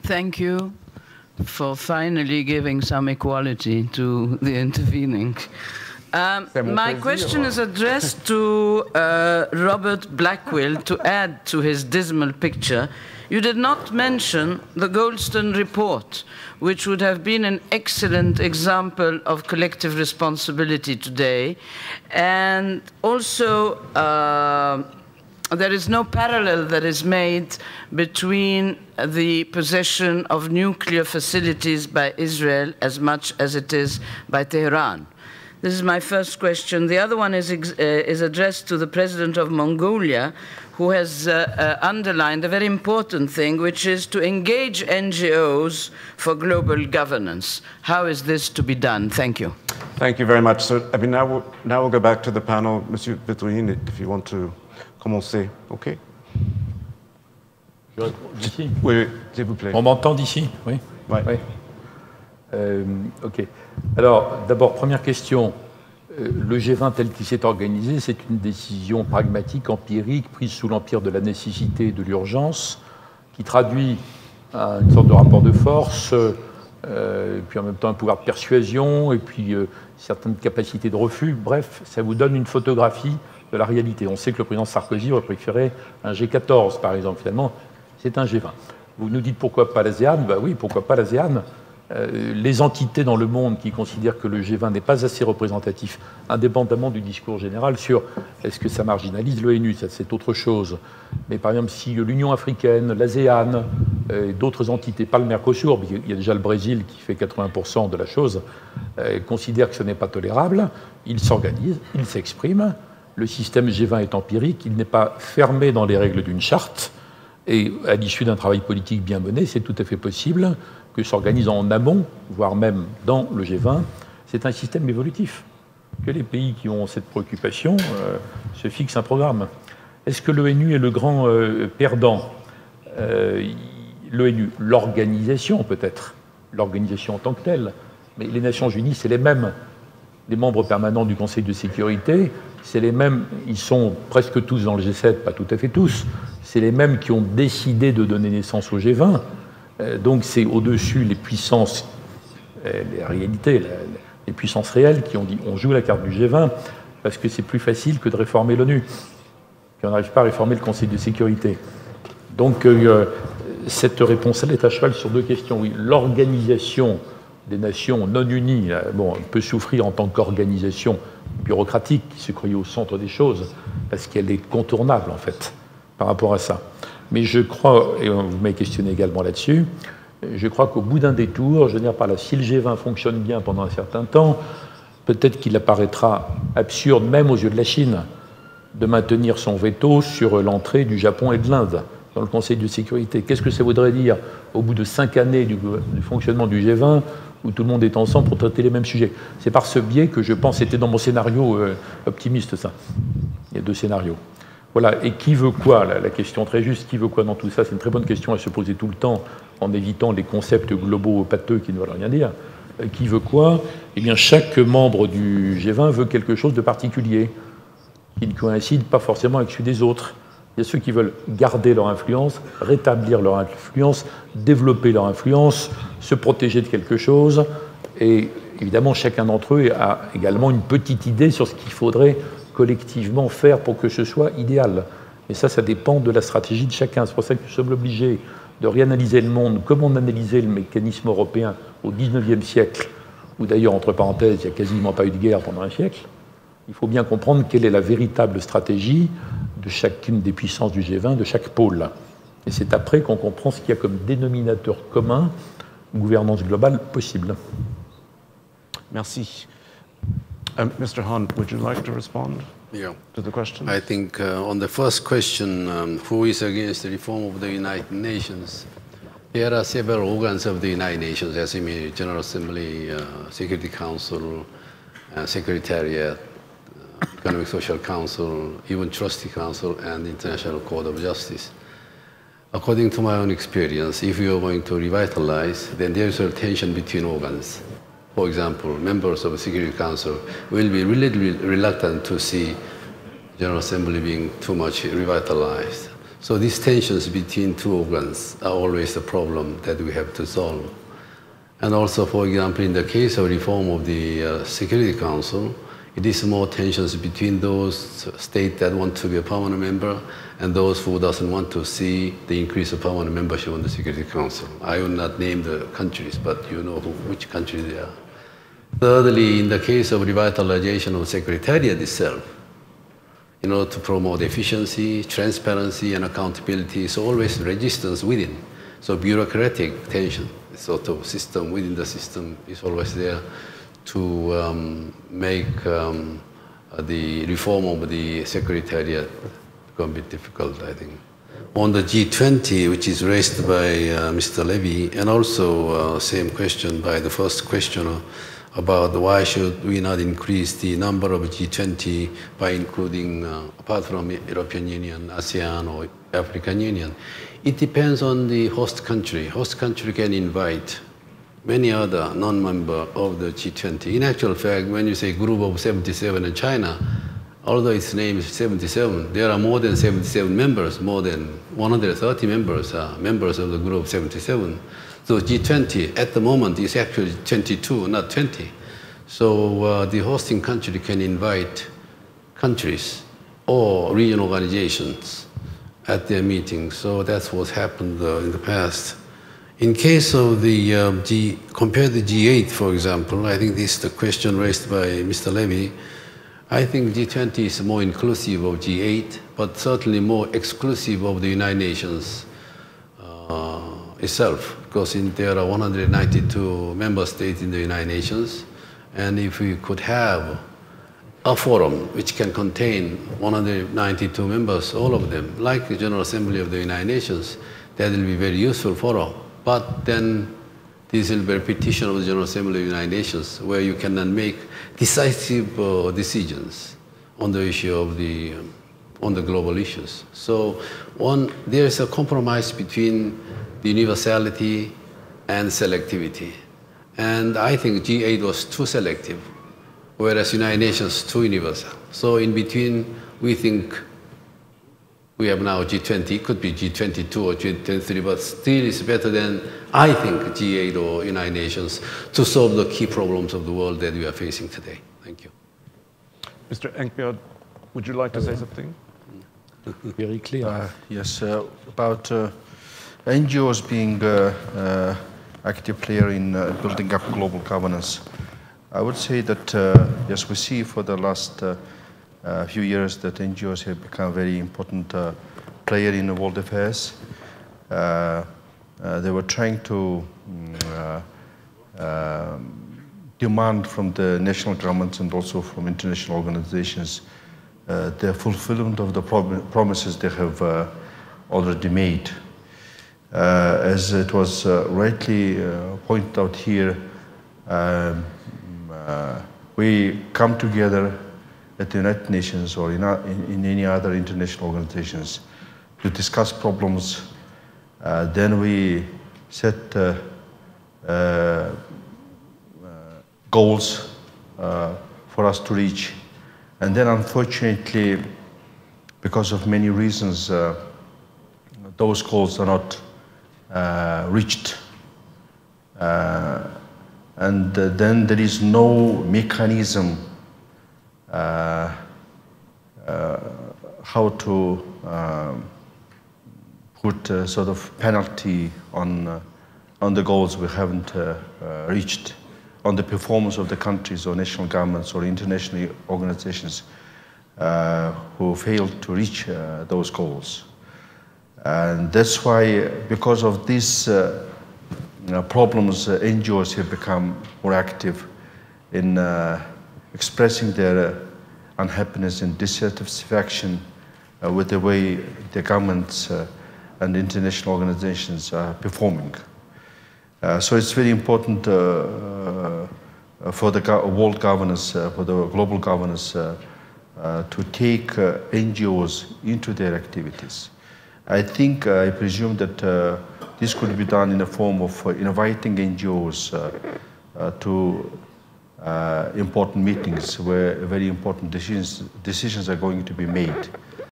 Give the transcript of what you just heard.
Thank you for finally giving some equality to the intervening. My question is addressed to Robert Blackwell to add to his dismal picture. You did not mention the Goldstone report, which would have been an excellent example of collective responsibility today. And also, there is no parallel that is made between the possession of nuclear facilities by Israel as much as it is by Tehran. This is my first question. The other one is addressed to the President of Mongolia, who has underlined a very important thing, which is to engage NGOs for global governance. How is this to be done? Thank you. Thank you very much. So, I mean, now we'll go back to the panel. Monsieur Vétourine, if you want to commencer, OK? Je réponds d'ici. Oui, s'il vous plaît. On m'entend d'ici? Oui. Ouais. Oui. OK. Alors, d'abord, première question. Le G20 tel qu'il s'est organisé, c'est une décision pragmatique, empirique, prise sous l'empire de la nécessité et de l'urgence, qui traduit une sorte de rapport de force, et puis en même temps un pouvoir de persuasion, et puis certaines capacités de refus. Bref, ça vous donne une photographie de la réalité. On sait que le président Sarkozy aurait préféré un G14, par exemple. Finalement, c'est un G20. Vous nous dites pourquoi pas l'ASEAN? Ben oui, pourquoi pas l'ASEAN? Les entités dans le monde qui considèrent que le G20 n'est pas assez représentatif, indépendamment du discours général sur est-ce que ça marginalise l'ONU, ça c'est autre chose. Mais par exemple, si l'Union africaine, l'ASEAN, d'autres entités, pas le Mercosur, il y a déjà le Brésil qui fait 80% de la chose, considèrent que ce n'est pas tolérable, ils s'organisent, ils s'expriment. Le système G20 est empirique, il n'est pas fermé dans les règles d'une charte, et à l'issue d'un travail politique bien mené, c'est tout à fait possible que s'organise en amont, voire même dans le G20. C'est un système évolutif, que les pays qui ont cette préoccupation se fixent un programme. Est-ce que l'ONU est le grand perdant? L'ONU, l'organisation peut-être, l'organisation en tant que telle, mais les Nations Unies, c'est les mêmes. Les membres permanents du Conseil de sécurité, c'est les mêmes, ils sont presque tous dans le G7, pas tout à fait tous, c'est les mêmes qui ont décidé de donner naissance au G20. Donc c'est au-dessus les puissances, les réalités, les puissances réelles qui ont dit on joue la carte du G20 parce que c'est plus facile que de réformer l'ONU, qu'on n'arrive pas à réformer le Conseil de sécurité. Donc cette réponse-là est à cheval sur deux questions. Oui, l'organisation des nations non unies peut souffrir en tant qu'organisation bureaucratique qui se croyait au centre des choses parce qu'elle est contournable en fait par rapport à ça. Mais je crois, et vous m'avez questionné également là-dessus, je crois qu'au bout d'un détour, je veux dire par là, si le G20 fonctionne bien pendant un certain temps, peut-être qu'il apparaîtra absurde, même aux yeux de la Chine, de maintenir son veto sur l'entrée du Japon et de l'Inde dans le Conseil de sécurité. Qu'est-ce que ça voudrait dire au bout de 5 années du fonctionnement du G20, où tout le monde est ensemble pour traiter les mêmes sujets? C'est par ce biais que je pense, c'était dans mon scénario optimiste ça. Il y a 2 scénarios. Voilà, et qui veut quoi? La question très juste, qui veut quoi dans tout ça? C'est une très bonne question à se poser tout le temps, en évitant les concepts globaux pâteux qui ne veulent rien dire. Qui veut quoi? Eh bien, chaque membre du G20 veut quelque chose de particulier, qui ne coïncide pas forcément avec celui des autres. Il y a ceux qui veulent garder leur influence, rétablir leur influence, développer leur influence, se protéger de quelque chose, et évidemment, chacun d'entre eux a également une petite idée sur ce qu'il faudrait collectivement faire pour que ce soit idéal. Et ça dépend de la stratégie de chacun. C'est pour ça que nous sommes obligés de réanalyser le monde comme on analysait le mécanisme européen au XIXe siècle, où d'ailleurs, entre parenthèses, il n'y a quasiment pas eu de guerre pendant un siècle. Il faut bien comprendre quelle est la véritable stratégie de chacune des puissances du G20, de chaque pôle. Et c'est après qu'on comprend ce qu'il y a comme dénominateur commun, gouvernance globale possible. Merci. Mr. Hahn, would you like to respond to the question? I think on the first question, who is against the reform of the United Nations? There are several organs of the United Nations, SME, General Assembly, Security Council, Secretariat, Economic Social Council, even Trustee Council, and International Court of Justice. According to my own experience, if you are going to revitalize, then there is a tension between organs. For example, members of the Security Council will be really reluctant to see General Assembly being too much revitalized. So these tensions between two organs are always a problem that we have to solve. And also, for example, in the case of reform of the Security Council, it is more tensions between those states that want to be a permanent member and those who doesn't want to see the increase of permanent membership on the Security Council. I will not name the countries, but you know which countries they are. Thirdly, in the case of revitalization of the Secretariat itself, in order to promote efficiency, transparency, and accountability, is always resistance within. So bureaucratic tension, sort of system within the system is always there to make the reform of the Secretariat become a bit difficult, I think. On the G20, which is raised by Mr. Levy, and also same question by the first questioner about why should we not increase the number of G20 by including, apart from European Union, ASEAN, or African Union. It depends on the host country. Host country can invite many other non-member of the G20. In actual fact, when you say group of 77 in China, although its name is 77, there are more than 77 members, more than 130 members are members of the group of 77. So G20 at the moment is actually 22, not 20. So the hosting country can invite countries or regional organizations at their meetings. So that's what's happened in the past. In case of the compare the G8, for example, I think this is the question raised by Mr. Levy. I think G20 is more inclusive of G8, but certainly more exclusive of the United Nations itself, because there are 192 member states in the United Nations, and if we could have a forum which can contain 192 members, all of them, like the General Assembly of the United Nations, that will be very useful forum. But then this will be a repetition of the General Assembly of the United Nations, where you cannot make decisive decisions on the issue of on the global issues. So there is a compromise between the universality and selectivity. And I think G8 was too selective, whereas United Nations too universal. So in between, we think we have now G20. It could be G22 or G23, but still it's better than, I think, G8 or United Nations to solve the key problems of the world that we are facing today. Thank you. Mr. Engberg, would you like to say something? Very clear. Yes, about NGOs being active player in building up global governance. I would say that, yes, we see for the last few years that NGOs have become a very important player in world affairs. They were trying to demand from the national governments and also from international organizations the fulfillment of the promises they have already made. As it was rightly pointed out here, we come together at the United Nations or in any other international organizations to discuss problems. Then we set goals for us to reach. And then unfortunately, because of many reasons, those goals are not reached. And then there is no mechanism how to put a sort of penalty on the goals we haven't reached, on the performance of the countries or national governments or international organizations who failed to reach those goals. And that's why, because of these problems, NGOs have become more active in expressing their unhappiness and dissatisfaction with the way the governments and international organizations are performing. So it's very important for the world governance, for the global governance, to take NGOs into their activities. I presume that this could be done in the form of inviting NGOs to important meetings where very important decisions are going to be made.